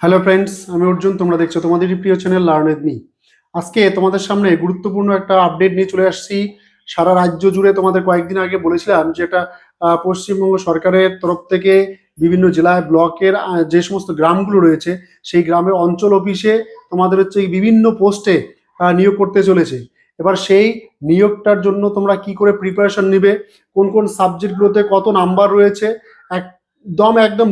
Hello friends, আমি অর্জুন। তোমরা দেখছো তোমাদের প্রিয় চ্যানেল লার্ন উইথ মি। আজকে তোমাদের সামনে গুরুত্বপূর্ণ একটা আপডেট নিয়ে চলে আসছি। সারা রাজ্য জুড়ে তোমাদের কয়েকদিন আগে বলেছিলাম যে এটা পশ্চিমবঙ্গ সরকারের তরফ থেকে বিভিন্ন জেলায় ব্লকের যে সমস্ত গ্রামগুলো রয়েছে সেই গ্রামের অঞ্চল অফিসে তোমাদের হচ্ছে বিভিন্ন পোস্টে নিয়োগ করতে চলেছে। এবার সেই নিয়োগটার জন্য তোমরা কি করে প্রিপারেশন নিবে, কোন কোন সাবজেক্টগুলোতে কত নাম্বার রয়েছে, একদম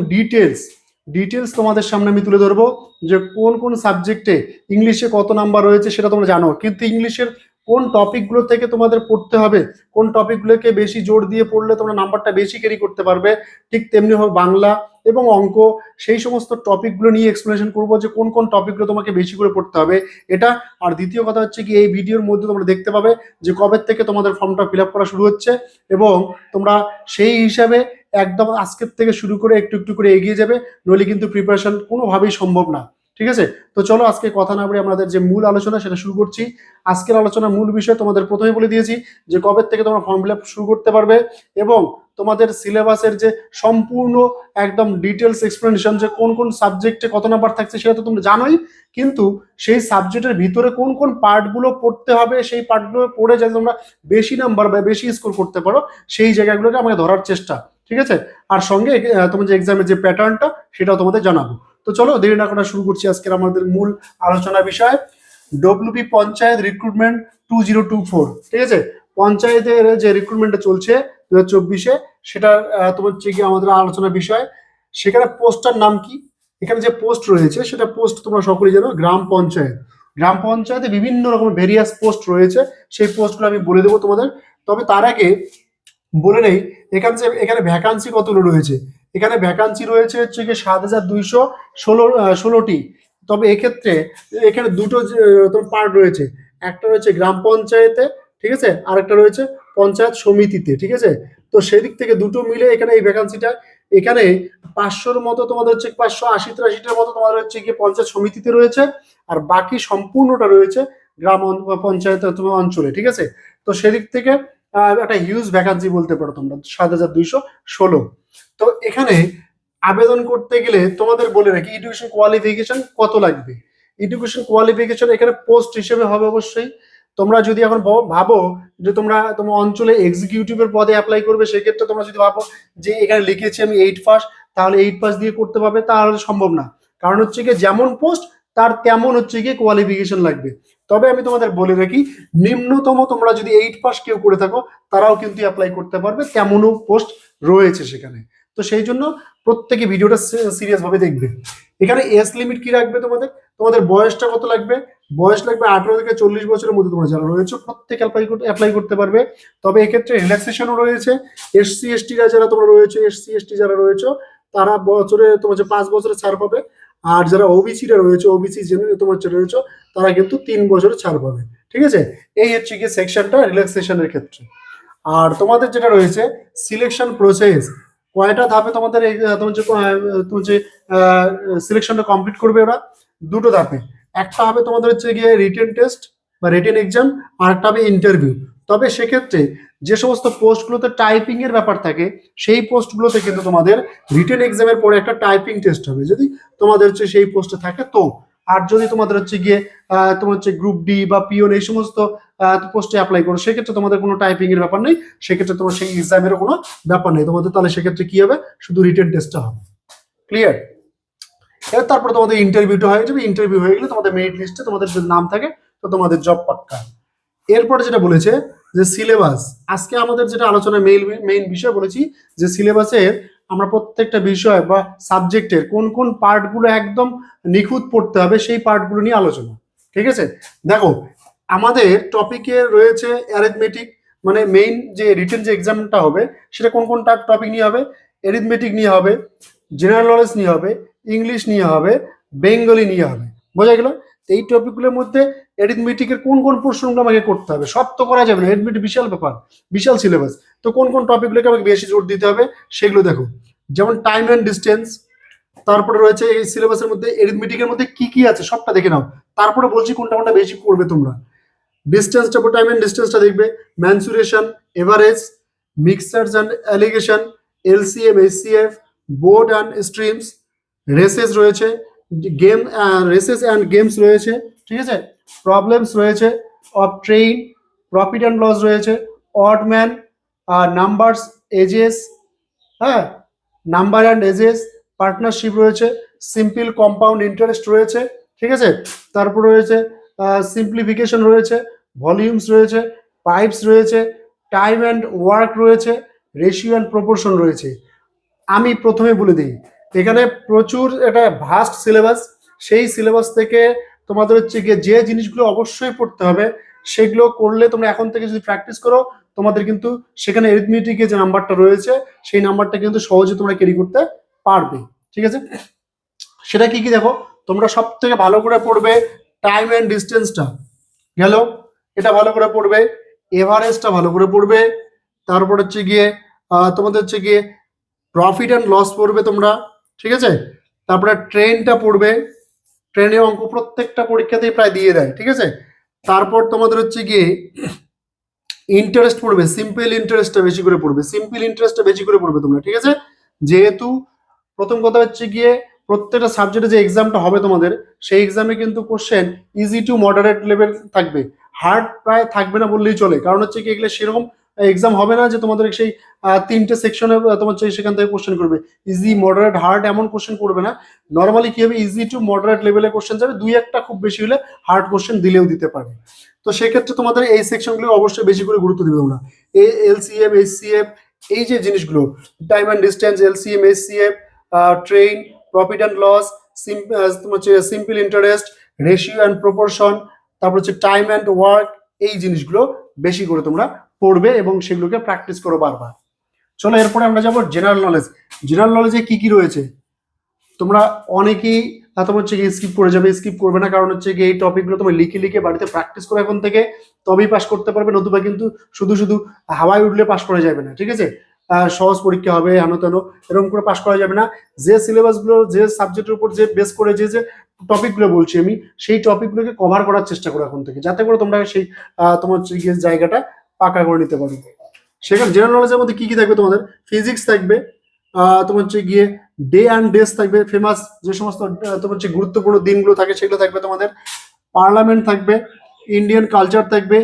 ডিটেলস তোমাদের সামনে আমি তুলে ধরবো। যে কোন কোন সাবজেক্টে ইংলিশে কত নাম্বার রয়েছে সেটা তোমরা জানো, কিন্তু ইংলিশের কোন টপিকগুলো থেকে তোমাদের পড়তে হবে, কোন টপিকগুলোকে বেশি জোর দিয়ে পড়লে তোমরা নাম্বারটা বেশি ক্যারি করতে পারবে, ঠিক তেমনি হবে বাংলা এবং অঙ্ক। সেই সমস্ত টপিকগুলো নিয়ে এক্সপ্লেনেশন করবো যে কোন কোন টপিকগুলো তোমাকে বেশি করে পড়তে হবে এটা। আর দ্বিতীয় কথা হচ্ছে কি, এই ভিডিওর মধ্যে তোমরা দেখতে পাবে যে কবে থেকে তোমাদের ফর্মটা ফিল আপ করা শুরু হচ্ছে, এবং তোমরা সেই হিসাবে একদম আজকের থেকে শুরু করে একটু একটু করে এগিয়ে যাবে, নইলে কিন্তু প্রিপারেশন কোনোভাবেই সম্ভব না। ঠিক আছে, তো চলো আজকে কথা না বলে আমাদের যে মূল আলোচনা সেটা শুরু করছি। আজকের আলোচনার মূল বিষয় তোমাদের প্রথমে বলে দিয়েছি যে কবে থেকে তোমরা ফর্ম ফিল আপ শুরু করতে পারবে, এবং তোমাদের সিলেবাসের যে সম্পূর্ণ একদম ডিটেলস এক্সপ্লেনেশন যে কোন কোন সাবজেক্টে কত নাম্বার থাকছে সেটা তো তোমরা জানোই, কিন্তু সেই সাবজেক্টের ভিতরে কোন কোন পার্টগুলো পড়তে হবে, সেই পার্টগুলো পড়ে যাতে তোমরা বেশি নাম্বার বা বেশি স্কোর করতে পারো, সেই জায়গাগুলোকে আমাকে ধরার চেষ্টা। ঠিক আছে, আর সঙ্গে তোমার যে এক্সামের যে প্যাটার্নটা সেটাও তোমাদের জানাবো। তো চলো দেরি না করা শুরু করছি আজকের আমাদের মূল আলোচনা বিষয়, ডব্লিউপি পঞ্চায়েত রিক্রুটমেন্ট 2024। ঠিক আছে, পঞ্চায়েতের যে রিক্রুটমেন্টটা চলছে 2024-এ, সেটা তোমার হচ্ছে কি আমাদের আলোচনা বিষয়। সেখানে পোস্টটার নাম কি, এখানে যে পোস্ট রয়েছে সেটা পোস্ট তোমরা সকলেই জানো, গ্রাম পঞ্চায়েত। গ্রাম পঞ্চায়েতে বিভিন্ন রকম ভেরিয়াস পোস্ট রয়েছে, সেই পোস্টগুলো আমি বলে দেবো তোমাদের। তবে তার আগে বলে নেই এখানে ভ্যাকান্সি কতগুলো রয়েছে। এখানে ভ্যাকান্সি রয়েছে হচ্ছে কি 7,216টি। তবে এক্ষেত্রে এখানে দুটো তোমার পার্ট রয়েছে, একটা রয়েছে গ্রাম পঞ্চায়েতে, ঠিক আছে, আর একটা রয়েছে পঞ্চায়েত সমিতিতে। ঠিক আছে, তো সেদিক থেকে দুটো মিলে এখানে এই ভ্যাকান্সিটা, এখানে 500-র মতো তোমাদের হচ্ছে 580-83টার মতো তোমাদের হচ্ছে কি পঞ্চায়েত সমিতিতে রয়েছে, আর বাকি সম্পূর্ণটা রয়েছে গ্রাম পঞ্চায়েত তোমার অঞ্চলে। ঠিক আছে, তো সেদিক থেকে একটা হিউজ ভ্যাকান্সি বলতে পারো তোমরা, 7,216। তো এখানে আবেদন করতে গেলে তোমাদের বলে রাখি এডুকেশন কোয়ালিফিকেশন কত লাগবে। এডুকেশন কোয়ালিফিকেশন এখানে পোস্ট হিসেবে হবে অবশ্যই। তোমরা যদি এখন ভাবো যে তোমরা তোমার অঞ্চলে এক্সিকিউটিভের পদে অ্যাপ্লাই করবে, সেক্ষেত্রে তোমরা যদি ভাবো যে এখানে লিখেছি আমি 8 পাস, তাহলে 8 পাস দিয়ে করতে পারবে, তাহলে সম্ভব না। কারণ হচ্ছে গিয়ে যেমন পোস্ট তার তেমন হচ্ছে গিয়ে কোয়ালিফিকেশন লাগবে। তবে আমি তোমাদের বলে রাখি, নিম্নতম তোমরা যদি 8 পাস কেউ করে থাকো তারাও কিন্তু অ্যাপ্লাই করতে পারবে, তেমনও পোস্ট রয়েছে সেখানে। তো সেই জন্য প্রত্যেকে ভিডিওটা সিরিয়াস ভাবে দেখবে। এখানে এজ লিমিট কি রাখবে তোমাদের, তোমাদের বয়সটা কত লাগবে, বয়স লাগবে 18 থেকে 40 বছরের মধ্যে তোমরা যারা রয়েছে প্রত্যেকে অ্যাপ্লাই করতে পারবে। তবে এক্ষেত্রে রিল্যাক্সেশনও রয়েছে। এসসি এসটিরা যারা তোমরা রয়েছে, এসসি এসটি যারা রয়েছে তারা বছরে তোমার যে 5 বছরের ছাড় পাবে, আর যারা ওবিসিরা রয়েছে, ওবিসি তোমার রয়েছে, তারা কিন্তু 3 বছরের ছাড় পাবে। ঠিক আছে, এই হচ্ছে গিয়ে সেকশনটা রিল্যাক্সেশনের ক্ষেত্রে। আর তোমাদের যেটা রয়েছে সিলেকশন প্রসেস, কয়টা ধাপে তোমাদের তোমার যে সিলেকশনটা কমপ্লিট করবে ওরা, দুটো ধাপে। একটা হবে তোমাদের হচ্ছে গিয়ে রিটেন টেস্ট বা রিটেন এক্সাম, আর একটা হবে ইন্টারভিউ। তবে সেক্ষেত্রে যে সমস্ত পোস্টগুলোতে টাইপিং এর ব্যাপার থাকে, সেই পোস্টগুলোতে কিন্তু তোমাদের রিটেন এক্সামের পরে একটা টাইপিং টেস্ট হবে, যদি তোমাদের হচ্ছে সেই পোস্টে থাকে তো। আর যদি তোমাদের হচ্ছে গিয়ে তোমার হচ্ছে গ্রুপ ডি বা পিওন এই সমস্ত পোস্টে অ্যাপ্লাই করো, সেক্ষেত্রে তোমাদের কোনো টাইপিং এর ব্যাপার নেই, সেক্ষেত্রে তোমার সেই এক্সামেরও কোনো ব্যাপার নেই তোমাদের। তাহলে সেক্ষেত্রে কি হবে, শুধু রিটেন টেস্টটা হবে। ক্লিয়ার? এবার তারপর তোমাদের ইন্টারভিউটা হয়ে যাবে। ইন্টারভিউ হয়ে গেলে তোমাদের মেরিট লিস্টে তোমাদের যদি নাম থাকে তো তোমাদের জব পাক্কা। এরপরে যেটা বলেছে যে সিলেবাস, আজকে আমাদের যেটা আলোচনার মেইন বিষয় বলেছি যে সিলেবাসের আমরা প্রত্যেকটা বিষয় বা সাবজেক্টের কোন কোন পার্টগুলো একদম নিখুঁত পড়তে হবে সেই পার্টগুলো নিয়ে আলোচনা। ঠিক আছে, দেখো আমাদের টপিকে রয়েছে অ্যারিথমেটিক, মানে মেইন যে রিটেন যে এক্সামটা হবে সেটা কোন কোন টপিক নিয়ে হবে, অ্যারিথমেটিক নিয়ে হবে, জেনারেল নলেজ নিয়ে হবে, ইংলিশ নিয়ে হবে, বেঙ্গলি নিয়ে হবে। বোঝা গেল? এই টপিকগুলোর মধ্যে অ্যারিথমেটিকের কোন কোন প্রশ্নগুলো আমাকে করতে হবে, সব তো করা যাবে না, অ্যারিথমেটিক বিশাল ব্যাপার, বিশাল সিলেবাস। তো কোন কোন টপিকগুলোকে আমাকে বেশি জোর দিতে হবে সেগুলো দেখো। যেমন টাইম অ্যান্ড ডিস্টেন্স, তারপরে রয়েছে এই সিলেবাসের মধ্যে অ্যারিথমেটিকের মধ্যে কি কি আছে সবটা দেখে নাও, তারপরে বলছি কোনটা কোনটা বেশি করবে তোমরা। ডিস্টেন্সটা, টাইম অ্যান্ড ডিস্টেন্সটা দেখবে, mensuration, average, mixtures and alligation, LCM, HCF, boat and streams, races রয়েছে, গেম, রেসেস অ্যান্ড গেমস রয়েছে, ঠিক আছে, প্রবলেমস রয়েছে, of train, profit and loss রয়েছে, অড ম্যান, নাম্বারস, এজেস, হ্যাঁ, নাম্বার অ্যান্ড এজেস, পার্টনারশিপ রয়েছে, সিম্পল কম্পাউন্ড ইন্টারেস্ট রয়েছে, ঠিক আছে, তারপর রয়েছে সিম্পলিফিকেশন রয়েছে, ভলিউমস রয়েছে, পাইপস রয়েছে, টাইম অ্যান্ড ওয়ার্ক রয়েছে, রেশিও অ্যান্ড প্রপোর্শন রয়েছে। আমি প্রথমে বলে দিই, এখানে প্রচুর এটা ভাস্ট সিলেবাস। সেই সিলেবাস থেকে তোমাদের হচ্ছে গিয়ে যে জিনিসগুলো অবশ্যই পড়তে হবে সেগুলো করলে তোমরা এখন থেকে যদি প্র্যাকটিস করো, তোমাদের কিন্তু সেখানে এরিথমেটিকে যে নাম্বারটা রয়েছে সেই নাম্বারটা কিন্তু সহজে তোমরা ক্যারি করতে পারবে, ঠিক আছে। সেটা কি কি দেখো, তোমরা সব থেকে ভালো করে পড়বে টাইম অ্যান্ড ডিস্টেন্সটা, গেল, এটা ভালো করে পড়বে, এভারেজটা ভালো করে পড়বে, তারপর হচ্ছে গিয়ে তোমাদের হচ্ছে গিয়ে প্রফিট অ্যান্ড লস পড়বে তোমরা, ঠিক আছে, তারপরে ট্রেনটা পড়বে, ট্রেনের অঙ্ক প্রত্যেকটা পরীক্ষাতেই প্রায় দিয়ে দেয়, ঠিক আছে। তারপর তোমাদের হচ্ছে গিয়ে ইন্টারেস্ট পড়বে, সিম্পল ইন্টারেস্টটা বেশি করে পড়বে, সিম্পল ইন্টারেস্টটা বেশি করে পড়বে তোমরা, ঠিক আছে। যেহেতু প্রথম কথা হচ্ছে গিয়ে প্রত্যেকটা সাবজেক্টে যে এক্সামটা হবে তোমাদের, সেই এক্সামে কিন্তু question easy to moderate level থাকবে, হার্ড প্রায় থাকবে না বললেই চলে। কারণ হচ্ছে কি এগুলো সেরকম এক্সাম হবে না যে তোমাদের সেই তিনটে সেকশনে তোমার হচ্ছে সেখান থেকে কোশ্চেন করবে, ইজি মডারেট হার্ড এমন কোশ্চেন করবে না। নর্মালি কি হবে, ইজি টু মডারেট লেভেলে কোশ্চেন যাবে, দুই একটা খুব বেশি হলে হার্ড কোশ্চেন দিলেও দিতে পারে। তো সেক্ষেত্রে তোমাদের এই সেকশনগুলো অবশ্যই বেশি করে গুরুত্ব দিবে তোমরা। এলসিএম, এইচসিএফ, এই যে জিনিসগুলো, time and distance, LCM, HCF, train, profit and loss, তোমার হচ্ছে simple interest, ratio and proportion, তারপর হচ্ছে টাইম অ্যান্ড ওয়ার্ক, এই জিনিসগুলো বেশি করে তোমরা পড়বে এবং সেগুলোকে প্র্যাকটিস করো বারবার। চলো এরপরে আমরা যাবো জেনারেল নলেজ। জেনারেল নলেজে কি কি রয়েছে, তোমরা অনেকেই তোমার হচ্ছে গিয়ে স্কিপ করে যাবে, স্কিপ করবে না, কারণ হচ্ছে গিয়ে এই টপিকগুলো তুমি লিখে লিখে বাড়িতে প্র্যাকটিস করো এখন থেকে, তবেই পাস করতে পারবে, নতুবা কিন্তু শুধু শুধু হাওয়ায় উঠলে পাস করা যাবে না, ঠিক আছে। সহজ পরীক্ষা হবে হেন তেন, এরকম করে পাস করা যাবে না। যে সিলেবাসগুলো, যে সাবজেক্টের উপর যে বেস করে যে যে টপিকগুলো বলছি আমি, সেই টপিকগুলোকে কভার করার চেষ্টা করো এখন থেকে, যাতে করে তোমরা সেই তোমার হচ্ছে গিয়ে জায়গাটা পাকা করে নিতে পারো। সেখানে জেনারেল নলেজের মধ্যে কি কি থাকবে, তোমাদের ফিজিক্স থাকবে, তোমার হচ্ছে গিয়ে ডে অ্যান্ড ডেজ থাকবে, ফেমাস যে সমস্ত তোমার হচ্ছে গুরুত্বপূর্ণ দিনগুলো থাকে সেগুলো থাকবে তোমাদের, পার্লামেন্ট থাকবে, ইন্ডিয়ান কালচার থাকবে,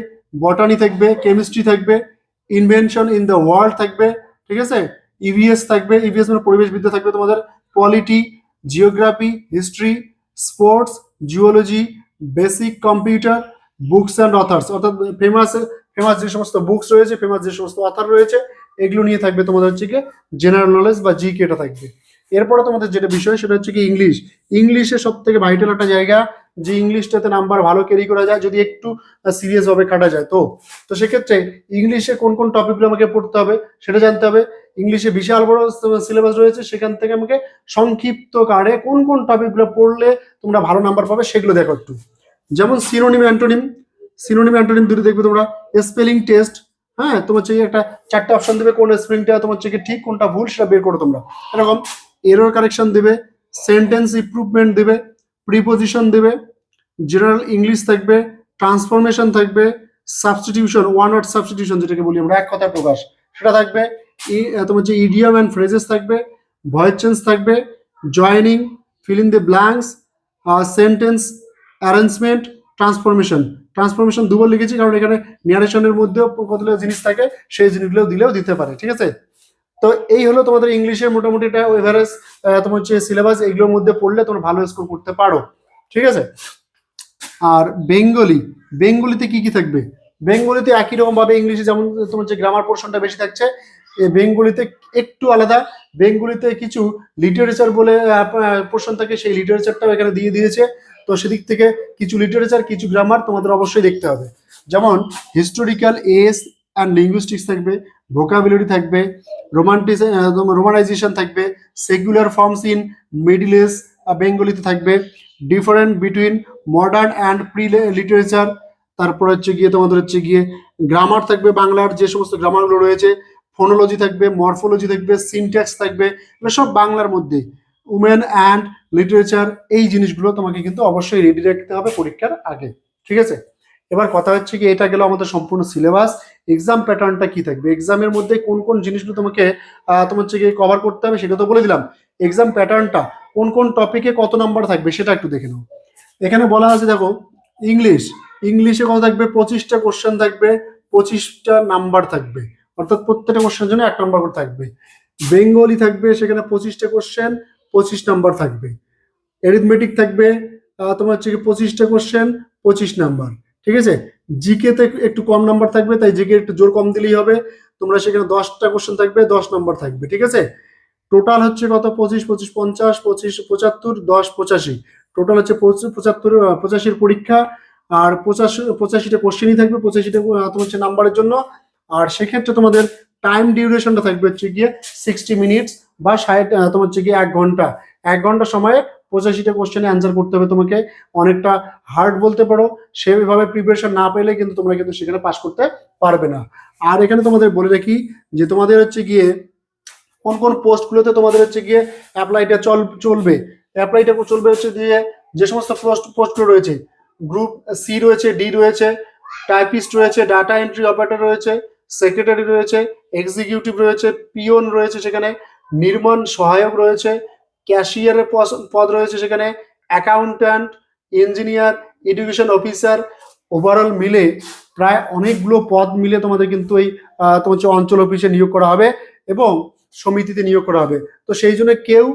বটানি থাকবে, কেমিস্ট্রি থাকবে, ইনভেনশন ইন দ্য ওয়ার্ল্ড থাকবে, ঠিক আছে, ইভিএস থাকবে, ইভিএস মানে পরিবেশবিদ্যা থাকবে তোমাদের, polity, geography, history, sports, geology, basic computer, books and authors, অর্থাৎ ফেমাস ফেমাস যে সমস্ত বুকস রয়েছে, ফেমাস যে সমস্ত অথার রয়েছে, এগুলো নিয়ে থাকবে তোমাদের হচ্ছে কি জেনারেল নলেজ বা জিকে টা থাকবে। এরপরে তোমাদের যেটা বিষয় সেটা হচ্ছে কি ইংলিশ। ইংলিশে সব থেকে ভাইটাল একটা জায়গা, যে ইংলিশটাতে নাম্বার ভালো ক্যারি করা যায় যদি একটু সিরিয়াস ভাবে কাটা যায়। তো তো সেক্ষেত্রে ইংলিশে কোন কোন টপিকগুলো আমাকে পড়তে হবে সেটা জানতে হবে। ইংলিশে বিশাল বড় সিলেবাস রয়েছে, সেখান থেকে আমাকে সংক্ষিপ্ত কারে কোন কোন টপিকগুলো পড়লে তোমরা ভালো নাম্বার পাবে সেগুলো দেখো একটু। যেমন সিনোনিম অ্যান্টোনিম, সিনোনিম অ্যান্টোনিম দুটো দেখবে তোমরা, স্পেলিং টেস্ট, হ্যাঁ, তোমার হচ্ছে একটা চারটা অপশন দেবে, কোন স্পেলিংটা তোমার হচ্ছে ঠিক কোনটা ভুল সেটা বের করো তোমরা, এরকম এরর কারেকশন দেবে, সেন্টেন্স ইমপ্রুভমেন্ট দেবে, প্রিপোজিশন দেবে, জেনারেল ইংলিশ থাকবে, ট্রান্সফরমেশন থাকবে, সাবস্টিটিউশন, ওয়ান ওয়ার্ড সাবস্টিটিউশন যেটাকে বলি আমরা এক কথায় প্রকাশ, সেটা থাকবে, তোমার হচ্ছে ইডিয়াম অ্যান্ড ফ্রেজেস থাকবে, ভয়েস চেঞ্জ থাকবে, joining, fill in the blanks, sentence arrangement, transformation. Transformation দুবার লিখেছি কারণ এখানে ন্যারেশনের মধ্যেও কতগুলো জিনিস থাকে, সেই জিনিসগুলো দিলেও দিতে পারে, ঠিক আছে। তো এই হলো তোমাদের ইংলিশের মোটামুটি এটা এভারেজ তোমার হচ্ছে সিলেবাস, এগুলোর মধ্যে পড়লে তোমরা ভালো স্কোর করতে পারো, ঠিক আছে। আর বেঙ্গলি, বেঙ্গলিতে কি কি থাকবে, বেঙ্গলিতে একই রকম ভাবে ইংলিশে যেমন তোমার যে গ্রামার পোর্শনটা বেশি থাকছে, বেঙ্গলিতে একটু আলাদা। বেঙ্গলিতে কিছু লিটারেচার বলে পোর্শন থাকে, সেই লিটারেচারটাও এখানে দিয়ে দিয়েছে। তো সেদিক থেকে কিছু লিটারেচার কিছু গ্রামার তোমাদের অবশ্যই দেখতে হবে। যেমন হিস্টোরিক্যাল এস অ্যান্ড লিঙ্গুইস্টিক্স থাকবে, ভোকাবুলারি থাকবে, রোমানাইজেশন থাকবে, secular forms in middle age বেঙ্গলিতে থাকবে, different between modern and pre literature, তারপর হচ্ছে গিয়ে তোমাদের হচ্ছে গিয়ে গ্রামার থাকবে, বাংলার যে সমস্ত গ্রামারগুলো রয়েছে, ফোনোলজি থাকবে, মরফোলজি থাকবে, সিনট্যাক্স থাকবে, এগুলো সব বাংলার মধ্যে। উমেন অ্যান্ড লিটারেচার, এই জিনিসগুলো তোমাকে কিন্তু অবশ্যই রেডি রাখতে হবে পরীক্ষার আগে, ঠিক আছে। এবার কথা হচ্ছে কি, এটা গেল আমাদের সম্পূর্ণ সিলেবাস। এক্সাম প্যাটার্নটা কি থাকবে, এক্সামের মধ্যে কোন কোন জিনিসগুলো তোমাকে তোমার হচ্ছে গিয়ে কভার করতে হবে সেটা তো বলে দিলাম। এক্সাম প্যাটার্নটা কোন কোন টপিকে কত নাম্বার থাকবে সেটা একটু দেখে নাও। এখানে বলা আছে দেখো, ইংলিশে কত থাকবে, 25টা কোশ্চেন থাকবে, 25টা নাম্বার থাকবে, অর্থাৎ প্রত্যেকটা কোশ্চেনের জন্য 1 নাম্বার করে থাকবে। বেঙ্গলি থাকবে সেখানে 25টা কোশ্চেন, 25 নাম্বার থাকবে। অ্যারিথমেটিক থাকবে তোমার হচ্ছে 25টা কোশ্চেন, 25 নাম্বার, ঠিক আছে। জিকে তে একটু কম নাম্বার থাকবে, তাই জিকে একটু জোর কম দিলেই হবে। তোমরা সেখানে 10টা কোশ্চেন থাকবে, 10 নাম্বার থাকবে, ঠিক আছে। টোটাল হচ্ছে কত, 25 25 50 25 75 10 85, টোটাল হচ্ছে 75 85 পরীক্ষা। আর 85টা কোশ্চেনই থাকবে, 85টা তোমার হচ্ছে নাম্বারের জন্য। আর সেক্ষেত্রে তোমাদের টাইম ডিউরেশনটা থাকবে হচ্ছে গিয়ে 60 মিনিটস বা 60 তোমার হচ্ছে গিয়ে 1 ঘন্টা। 1 ঘন্টা সময়ে 85টা কোশ্চেনে অ্যান্সার করতে হবে তোমাকে। অনেকটা হার্ড বলতে পারো, সেভাবে প্রিপারেশন না পেলে কিন্তু তোমরা কিন্তু সেখানে পাস করতে পারবে না। আর এখানে তোমাদের বলে রাখি যে তোমাদের হচ্ছে গিয়ে কোন কোন পোস্টগুলোতে তোমাদের হচ্ছে গিয়ে অ্যাপ্লাইটা চলবে। অ্যাপ্লাইটা চলবে হচ্ছে গিয়ে যে সমস্ত পোস্টগুলো রয়েছে, গ্রুপ সি রয়েছে, ডি রয়েছে, টাইপিস্ট রয়েছে, ডাটা এন্ট্রি অপারেটর রয়েছে, সেক্রেটারি রয়েছে, এক্সিকিউটিভ রয়েছে, পিওন রয়েছে, সেখানে নির্মাণ সহায়ক রয়েছে, ক্যাশিয়ারের পদ রয়েছে সেখানে, accountant, engineer, education officer. Overall মিলে প্রায় অনেকগুলো পদ মিলে তোমাদের কিন্তু এই তোমার হচ্ছে অঞ্চল অফিসে নিয়োগ করা হবে এবং সমিতিতে নিয়োগ করা হবে। তো সেই জন্য কেউ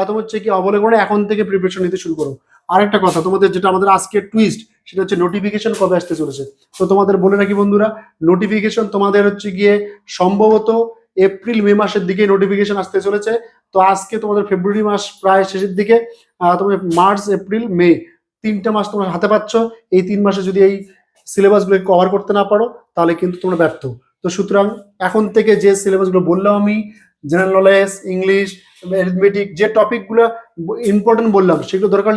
তোমার হচ্ছে কি অবহেলা করে এখন থেকে প্রিপারেশন নিতে শুরু করো। আরেকটা কথা, তোমাদের যেটা আমাদের আজকের টুইস্ট, সেটা হচ্ছে নোটিফিকেশন কবে আসতে চলেছে। তো তোমাদের বলে রাখি বন্ধুরা, নোটিফিকেশন তোমাদের হচ্ছে গিয়ে সম্ভবত এপ্রিল মে মাসের দিকে নোটিফিকেশন আসতে চলেছে। তো আজকে তোমাদের ফেব্রুয়ারি মাস প্রায় শেষের দিকে, তোমার মার্চ এপ্রিল মে 3টা মাস তোমরা হাতে পাচ্ছ। এই 3 মাসে যদি এই সিলেবাসগুলোকে কভার করতে না পারো তাহলে কিন্তু তোমরা ব্যর্থ। তো সুতরাং এখন থেকে যে সিলেবাসগুলো বললাম আমি, জেনারেল নলেজ, ইংলিশ, অ্যারিথমেটিক, যে টপিকগুলো ইম্পর্টেন্ট বললাম সেগুলো দরকার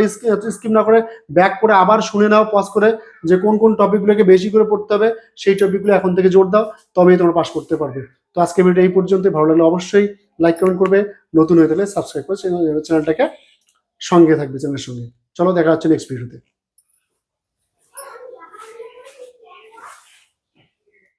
স্কিপ না করে ব্যাক করে আবার শুনে নাও পজ করে, যে কোন কোন টপিকগুলোকে বেশি করে পড়তে হবে, সেই টপিকগুলো এখন থেকে জোর দাও, তবেই তোমরা পাস করতে পারবে। তো আজকে ভিডিও এই পর্যন্ত। ভালো লাগলে অবশ্যই লাইক কমেন্ট করবে, নতুন হয়ে থাকলে সাবস্ক্রাইব করে চ্যানেলটাকে সঙ্গে থাকবে, চ্যানেলের সঙ্গে। চলো দেখা হচ্ছে নেক্সট ভিডিওতে।